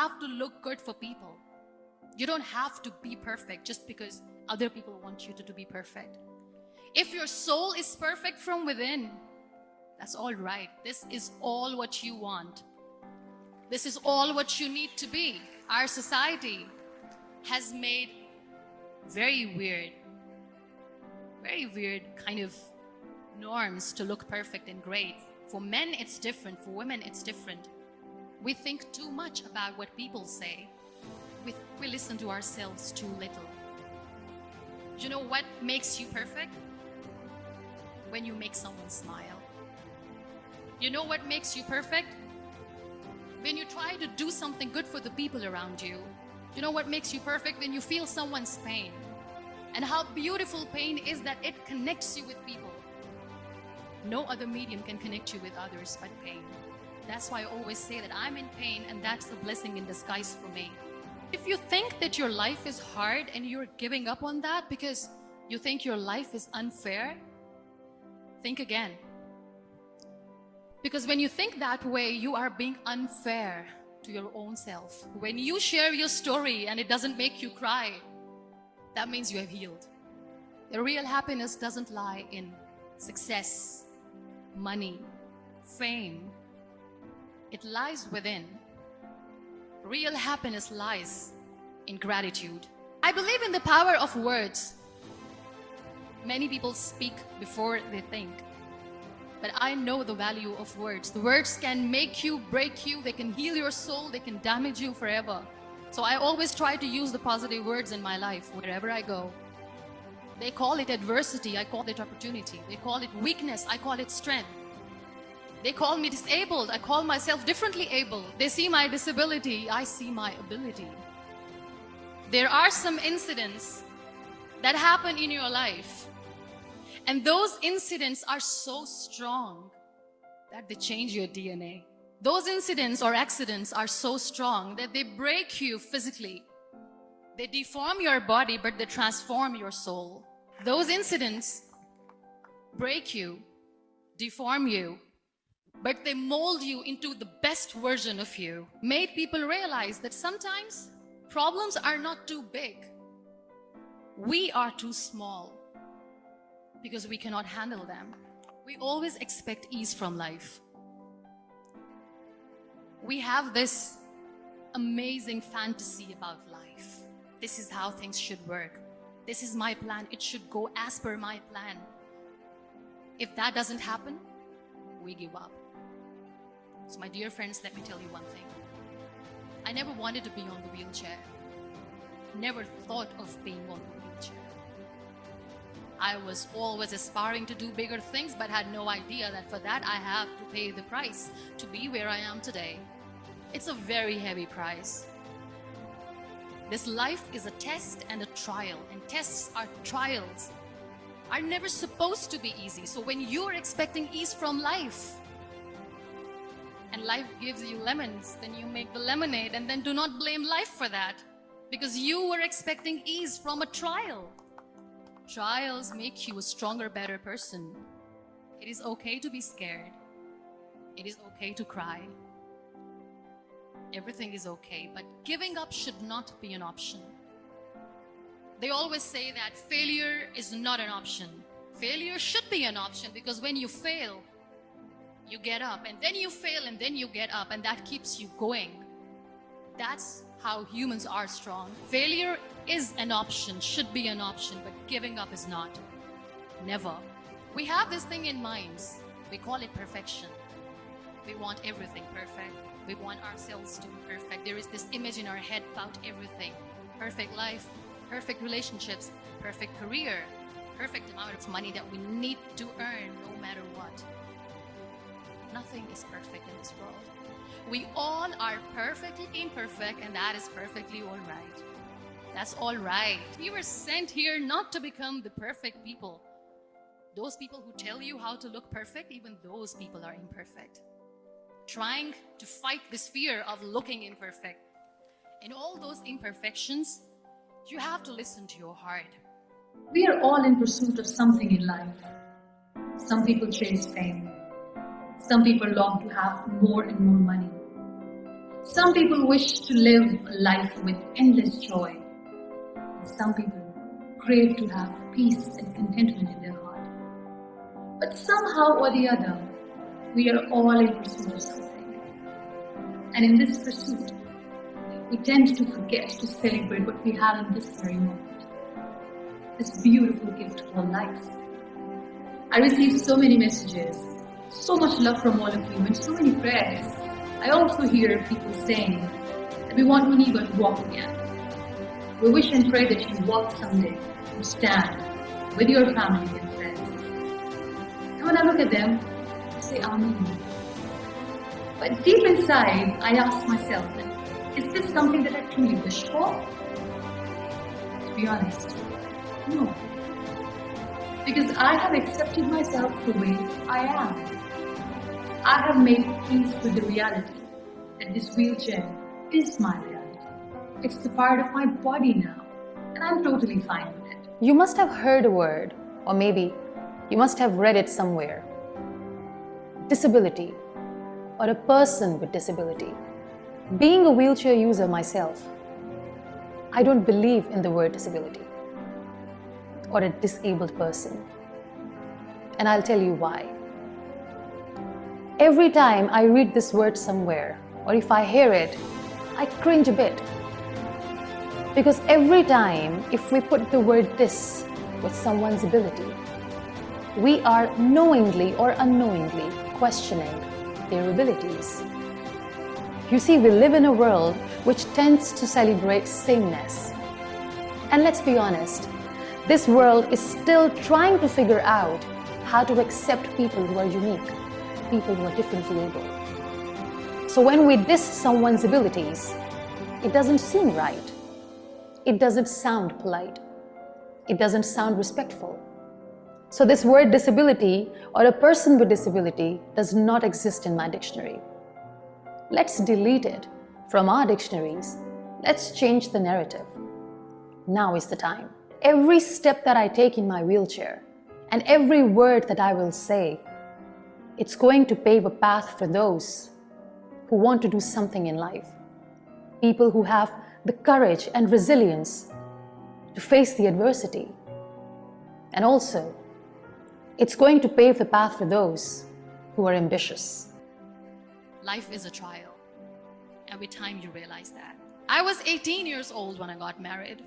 have to look good for people. You don't have to be perfect just because other people want you to be perfect. If your soul is perfect from within, that's all right. This is all what you want. This is all what you need to be. Our society has made very weird kind of norms to look perfect and great. For men, it's different. For women, it's different. We think too much about what people say. We listen to ourselves too little. You know what makes you perfect? When you make someone smile. You know what makes you perfect? When you try to do something good for the people around you. You know what makes you perfect? When you feel someone's pain. And how beautiful pain is that it connects you with people. No other medium can connect you with others but pain. That's why I always say that I'm in pain, and that's a blessing in disguise for me. If you think that your life is hard and you're giving up on that because you think your life is unfair, think again. Because when you think that way, you are being unfair to your own self. When you share your story and it doesn't make you cry, that means you have healed. The real happiness doesn't lie in success, money, fame. It lies within. Real happiness lies in gratitude. I believe in the power of words. Many people speak before they think. But I know the value of words. The words can make you, break you, they can heal your soul, they can damage you forever. So I always try to use the positive words in my life wherever I go. They call it adversity, I call it opportunity. They call it weakness, I call it strength. They call me disabled, I call myself differently able. They see my disability, I see my ability. There are some incidents that happen in your life, and those incidents are so strong that they change your DNA. Those incidents or accidents are so strong that they break you physically. They deform your body, but they transform your soul. Those incidents break you, deform you, but they mold you into the best version of you. Made people realize that sometimes problems are not too big. We are too small because we cannot handle them. We always expect ease from life. We have this amazing fantasy about life. This is how things should work. This is my plan. It should go as per my plan. If that doesn't happen, we give up. So my dear friends, let me tell you one thing. I never wanted to be on the wheelchair. Never thought of being on the wheelchair. I was always aspiring to do bigger things, but had no idea that for that I have to pay the price to be where I am today. It's a very heavy price. This life is a test and a trial, and tests are trials are never supposed to be easy. So when you're expecting ease from life, and life gives you lemons, then you make the lemonade, and then do not blame life for that, because you were expecting ease from a trial. Trials make you a stronger, better person. It is okay to be scared. It is okay to cry. Everything is okay, but giving up should not be an option. They always say that failure is not an option. Failure should be an option, because when you fail, you get up, and then you fail, and then you get up, and that keeps you going. That's how humans are strong. Failure is an option, should be an option, but giving up is not. Never. We have this thing in minds. We call it perfection. We want everything perfect. We want ourselves to be perfect. There is this image in our head about everything. Perfect life, perfect relationships, perfect career, perfect amount of money that we need to earn no matter what. Nothing is perfect in this world. We all are perfectly imperfect, and that is perfectly all right. That's all right. We were sent here not to become the perfect people. Those people who tell you how to look perfect, even those people are imperfect. Trying to fight this fear of looking imperfect. In all those imperfections, you have to listen to your heart. We are all in pursuit of something in life. Some people chase fame. Some people long to have more and more money. Some people wish to live a life with endless joy. Some people crave to have peace and contentment in their heart. But somehow or the other, we are all in pursuit of something. And in this pursuit, we tend to forget to celebrate what we have in this very moment. This beautiful gift called life. I received so many messages, so much love from all of you, and so many prayers. I also hear people saying that we want Muniba to walk again. We wish and pray that you walk someday, you stand with your family and friends. And when I look at them, I say Amen. But deep inside, I ask myself, is this something that I truly wish for? To be honest, no. Because I have accepted myself the way I am. I have made peace with the reality that this wheelchair is my reality. It's the part of my body now, and I'm totally fine with it. You must have heard a word, or maybe you must have read it somewhere. Disability, or a person with disability. Being a wheelchair user myself, I don't believe in the word disability or a disabled person. And I'll tell you why. Every time I read this word somewhere, or if I hear it, I cringe a bit. Because every time, if we put the word "dis" with someone's ability, we are knowingly or unknowingly questioning their abilities. You see, we live in a world which tends to celebrate sameness. And let's be honest, this world is still trying to figure out how to accept people who are unique, people who are differently able. So when we diss someone's abilities, it doesn't seem right. It doesn't sound polite. It doesn't sound respectful. So this word disability or a person with disability does not exist in my dictionary. Let's delete it from our dictionaries. Let's change the narrative. Now is the time. Every step that I take in my wheelchair and every word that I will say, it's going to pave a path for those who want to do something in life. People who have the courage and resilience to face the adversity. And also, it's going to pave the path for those who are ambitious. Life is a trial, and with time you realize that. I was 18 years old when I got married.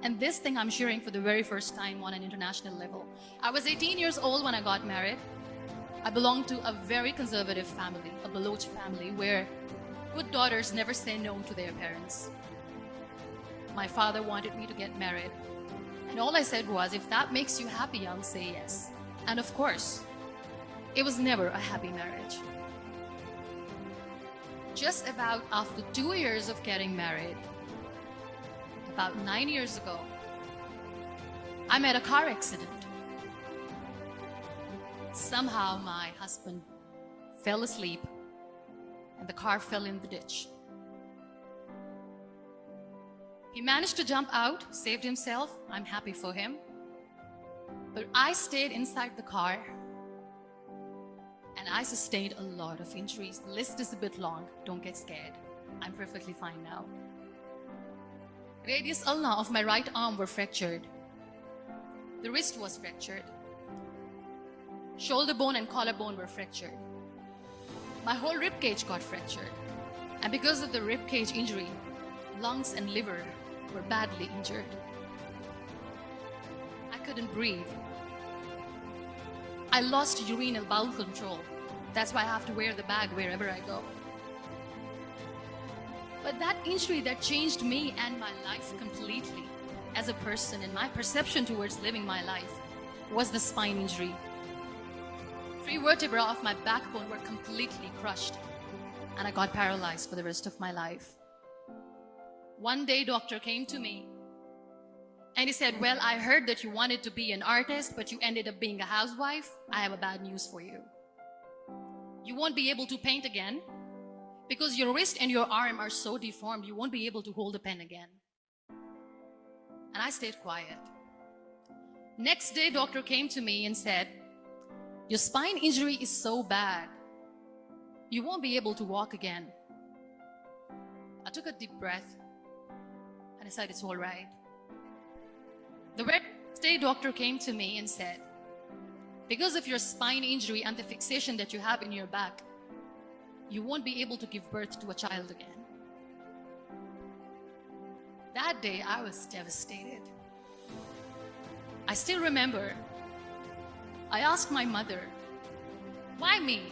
And this thing I'm sharing for the very first time on an international level. I was 18 years old when I got married. I belonged to a very conservative family, a Baloch family, where good daughters never say no to their parents. My father wanted me to get married. And all I said was, if that makes you happy, I'll say yes. And of course, it was never a happy marriage. Just about after 2 years of getting married, about 9 years ago, I met a car accident. Somehow my husband fell asleep and the car fell in the ditch. He managed to jump out, saved himself. I'm happy for him. But I stayed inside the car and I sustained a lot of injuries. The list is a bit long. Don't get scared. I'm perfectly fine now. Radius ulna of my right arm were fractured. The wrist was fractured. Shoulder bone and collarbone were fractured. My whole rib cage got fractured. And because of the rib cage injury, lungs and liver were badly injured. I couldn't breathe. I lost urinary bowel control. That's why I have to wear the bag wherever I go. But that injury that changed me and my life completely as a person and my perception towards living my life was the spine injury. 3 vertebrae of my backbone were completely crushed and I got paralyzed for the rest of my life. One day, doctor came to me and he said, well, I heard that you wanted to be an artist, but you ended up being a housewife. I have a bad news for you. You won't be able to paint again because your wrist and your arm are so deformed, you won't be able to hold a pen again. And I stayed quiet. Next day, doctor came to me and said, your spine injury is so bad, you won't be able to walk again. I took a deep breath and I said, it's all right. The very next day, doctor came to me and said, because of your spine injury and the fixation that you have in your back, you won't be able to give birth to a child again. That day, I was devastated. I still remember, I asked my mother, why me?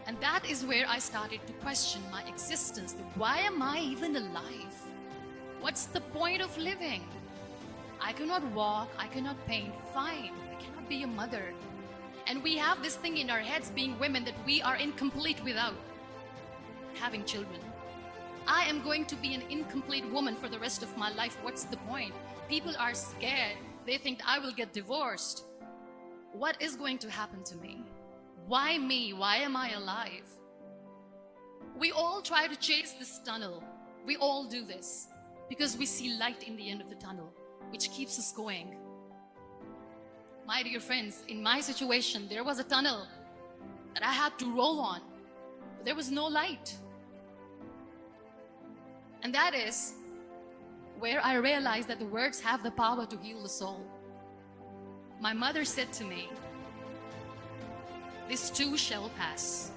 And that is where I started to question my existence. Why am I even alive? What's the point of living? I cannot walk, I cannot paint, fine. I cannot be a mother. And we have this thing in our heads, being women, that we are incomplete without having children. I am going to be an incomplete woman for the rest of my life. What's the point? People are scared. They think I will get divorced. What is going to happen to me? Why me? Why am I alive? We all try to chase this tunnel. We all do this because we see light in the end of the tunnel, which keeps us going. My dear friends, in my situation, there was a tunnel that I had to roll on, but there was no light. And that is where I realized that the words have the power to heal the soul. My mother said to me, this too shall pass.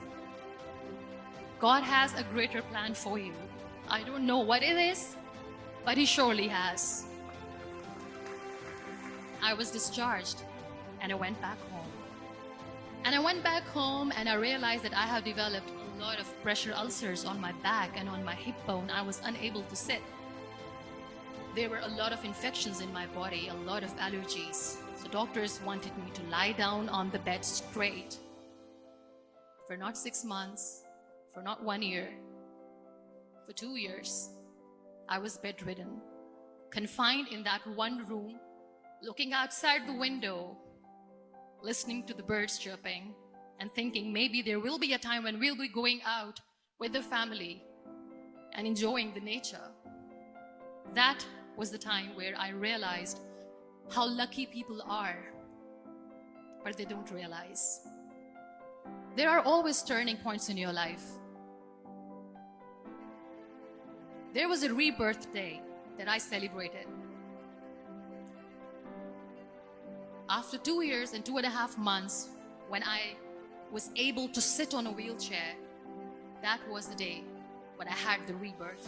God has a greater plan for you. I don't know what it is, but He surely has. I was discharged and I went back home. And I went back home and I realized that I have developed a lot of pressure ulcers on my back and on my hip bone. I was unable to sit. There were a lot of infections in my body, a lot of allergies. So doctors wanted me to lie down on the bed straight for not 6 months, for not 1 year, for 2 years. I was bedridden, confined in that one room, looking outside the window, listening to the birds chirping and thinking maybe there will be a time when we'll be going out with the family and enjoying the nature. That was the time where I realized how lucky people are, but they don't realize. There are always turning points in your life. There was a rebirth day that I celebrated. After 2 years and 2.5 months, when I was able to sit on a wheelchair, that was the day when I had the rebirth.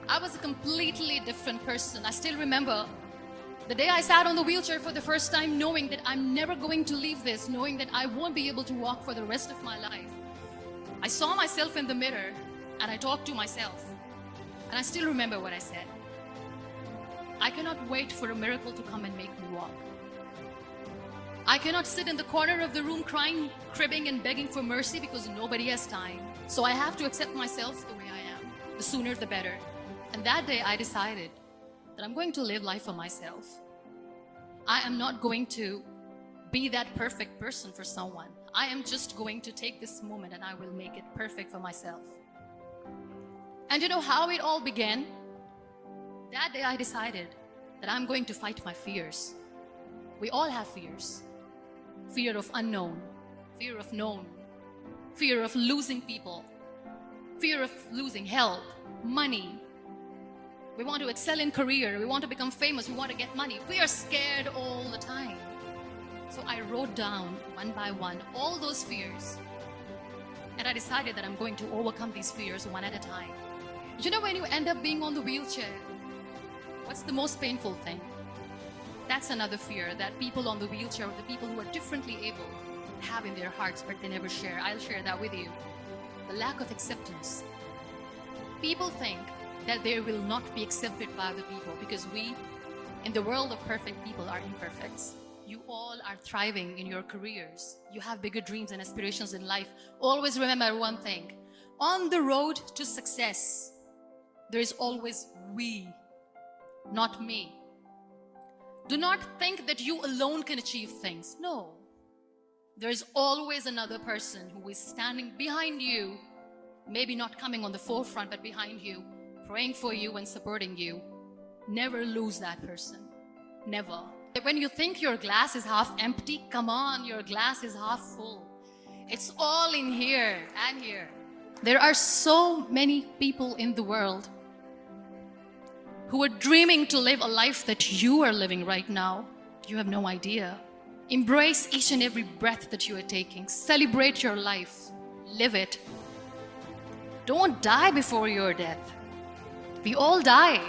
I was a completely different person. I still remember the day I sat on the wheelchair for the first time, knowing that I'm never going to leave this, knowing that I won't be able to walk for the rest of my life. I saw myself in the mirror and I talked to myself. And I still remember what I said. I cannot wait for a miracle to come and make me walk. I cannot sit in the corner of the room crying, cribbing and begging for mercy because nobody has time. So I have to accept myself the way I am. The sooner the better. And that day I decided that I'm going to live life for myself. I am not going to be that perfect person for someone. I am just going to take this moment and I will make it perfect for myself. And you know how it all began? That day I decided that I'm going to fight my fears. We all have fears. Fear of unknown, fear of known, fear of losing people, fear of losing health, money. We want to excel in career, we want to become famous, we want to get money. We are scared all the time. So I wrote down one by one all those fears. And I decided that I'm going to overcome these fears one at a time. You know, when you end up being on the wheelchair, what's the most painful thing? That's another fear that people on the wheelchair, or the people who are differently able, have in their hearts, but they never share. I'll share that with you. The lack of acceptance. People think that they will not be accepted by other people because we, in the world of perfect people, are imperfects. You all are thriving in your careers. You have bigger dreams and aspirations in life. Always remember one thing. On the road to success, there is always we, not me. Do not think that you alone can achieve things. No. There is always another person who is standing behind you, maybe not coming on the forefront, but behind you, praying for you and supporting you. Never lose that person. Never. When you think your glass is half empty, come on, your glass is half full. It's all in here and here. There are so many people in the world who are dreaming to live a life that you are living right now. You have no idea. Embrace each and every breath that you are taking. Celebrate your life. Live it. Don't die before your death. We all die.